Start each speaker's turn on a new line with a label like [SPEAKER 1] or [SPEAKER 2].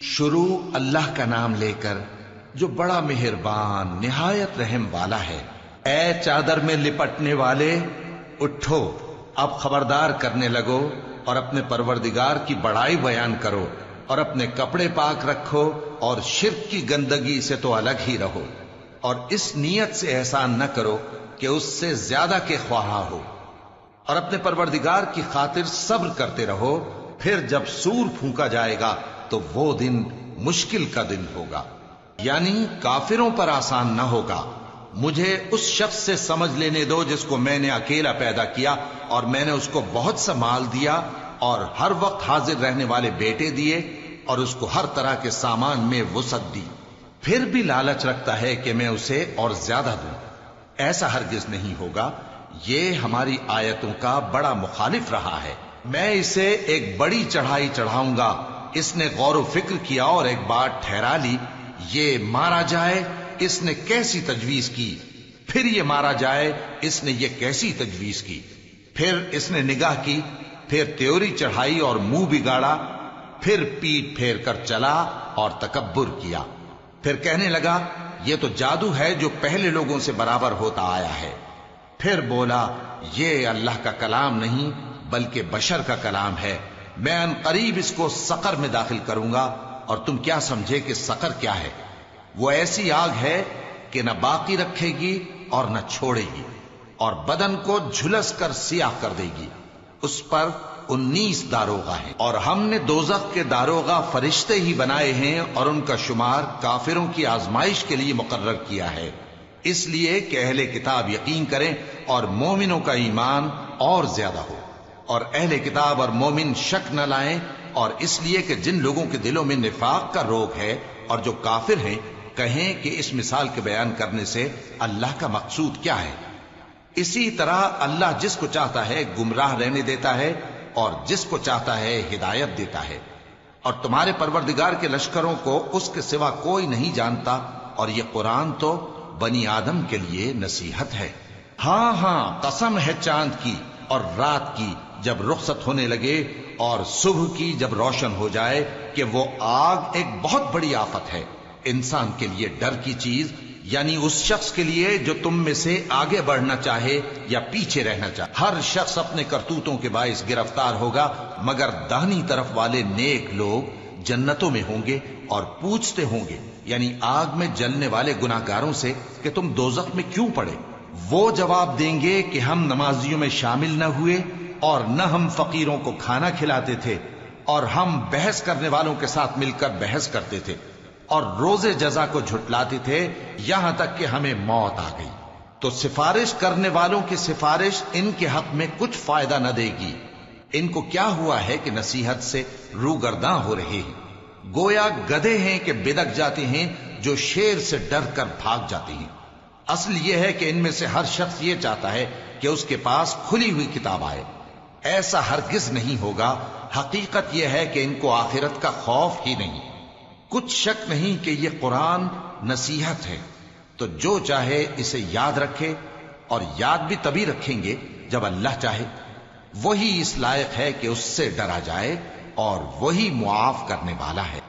[SPEAKER 1] شروع اللہ کا نام لے کر جو بڑا مہربان نہایت رحم والا ہے۔ اے چادر میں لپٹنے والے، اٹھو، اب خبردار کرنے لگو اور اپنے پروردگار کی بڑائی بیان کرو اور اپنے کپڑے پاک رکھو اور شرک کی گندگی سے تو الگ ہی رہو، اور اس نیت سے احسان نہ کرو کہ اس سے زیادہ کے خواہاں ہو، اور اپنے پروردگار کی خاطر صبر کرتے رہو۔ پھر جب سور پھونکا جائے گا تو وہ دن مشکل کا دن ہوگا، یعنی کافروں پر آسان نہ ہوگا۔ مجھے اس شخص سے سمجھ لینے دو جس کو میں نے اکیلا پیدا کیا اور میں نے اس کو بہت سا مال دیا اور ہر وقت حاضر رہنے والے بیٹے دیے اور اس کو ہر طرح کے سامان میں وسعت دی، پھر بھی لالچ رکھتا ہے کہ میں اسے اور زیادہ دوں۔ ایسا ہرگز نہیں ہوگا، یہ ہماری آیتوں کا بڑا مخالف رہا ہے۔ میں اسے ایک بڑی چڑھائی چڑھاؤں گا۔ اس نے غور و فکر کیا اور ایک بات ٹھہرا لی، یہ مارا جائے، اس نے کیسی تجویز کی، پھر یہ مارا جائے، اس نے یہ کیسی تجویز کی، پھر اس نے نگاہ کی، پھر تیوری چڑھائی اور منہ بگاڑا، پھر پیٹ پھیر کر چلا اور تکبر کیا، پھر کہنے لگا یہ تو جادو ہے جو پہلے لوگوں سے برابر ہوتا آیا ہے، پھر بولا یہ اللہ کا کلام نہیں بلکہ بشر کا کلام ہے، میں ان قریب اس کو سقر میں داخل کروں گا۔ اور تم کیا سمجھے کہ سقر کیا ہے؟ وہ ایسی آگ ہے کہ نہ باقی رکھے گی اور نہ چھوڑے گی، اور بدن کو جھلس کر سیاہ کر دے گی۔ اس پر 19 داروغہ ہیں، اور ہم نے دوزخ کے داروغہ فرشتے ہی بنائے ہیں، اور ان کا شمار کافروں کی آزمائش کے لیے مقرر کیا ہے، اس لیے کہ اہل کتاب یقین کریں اور مومنوں کا ایمان اور زیادہ ہو، اور اہل کتاب اور مومن شک نہ لائیں، اور اس لیے کہ جن لوگوں کے دلوں میں نفاق کا روگ ہے اور جو کافر ہیں کہیں کہ اس مثال کے بیان کرنے سے اللہ کا مقصود کیا ہے۔ اسی طرح اللہ جس کو چاہتا ہے گمراہ رہنے دیتا ہے اور جس کو چاہتا ہے ہدایت دیتا ہے، اور تمہارے پروردگار کے لشکروں کو اس کے سوا کوئی نہیں جانتا، اور یہ قرآن تو بنی آدم کے لیے نصیحت ہے۔ ہاں ہاں، قسم ہے چاند کی اور رات کی جب رخصت ہونے لگے اور صبح کی جب روشن ہو جائے کہ وہ آگ ایک بہت بڑی آفت ہے، انسان کے لیے ڈر کی چیز، یعنی اس شخص کے لیے جو تم میں سے آگے بڑھنا چاہے یا پیچھے رہنا چاہے۔ ہر شخص اپنے کرتوتوں کے باعث گرفتار ہوگا، مگر داہنی طرف والے نیک لوگ جنتوں میں ہوں گے اور پوچھتے ہوں گے، یعنی آگ میں جلنے والے گناہگاروں سے کہ تم دوزخ میں کیوں پڑے؟ وہ جواب دیں گے کہ ہم نمازیوں میں شامل نہ ہوئے اور نہ ہم فقیروں کو کھانا کھلاتے تھے، اور ہم بحث کرنے والوں کے ساتھ مل کر بحث کرتے تھے اور روز جزا کو جھٹلاتے تھے یہاں تک کہ ہمیں موت آ گئی۔ تو سفارش کرنے والوں کی سفارش ان کے حق میں کچھ فائدہ نہ دے گی۔ ان کو کیا ہوا ہے کہ نصیحت سے روگرداں ہو رہے ہیں، گویا گدھے ہیں کہ بدک جاتے ہیں جو شیر سے ڈر کر بھاگ جاتے ہیں۔ اصل یہ ہے کہ ان میں سے ہر شخص یہ چاہتا ہے کہ اس کے پاس کھلی ہوئی کتاب آئے، ایسا ہرگز نہیں ہوگا۔ حقیقت یہ ہے کہ ان کو آخرت کا خوف ہی نہیں۔ کچھ شک نہیں کہ یہ قرآن نصیحت ہے، تو جو چاہے اسے یاد رکھے، اور یاد بھی تبھی رکھیں گے جب اللہ چاہے۔ وہی اس لائق ہے کہ اس سے ڈرا جائے، اور وہی معاف کرنے والا ہے۔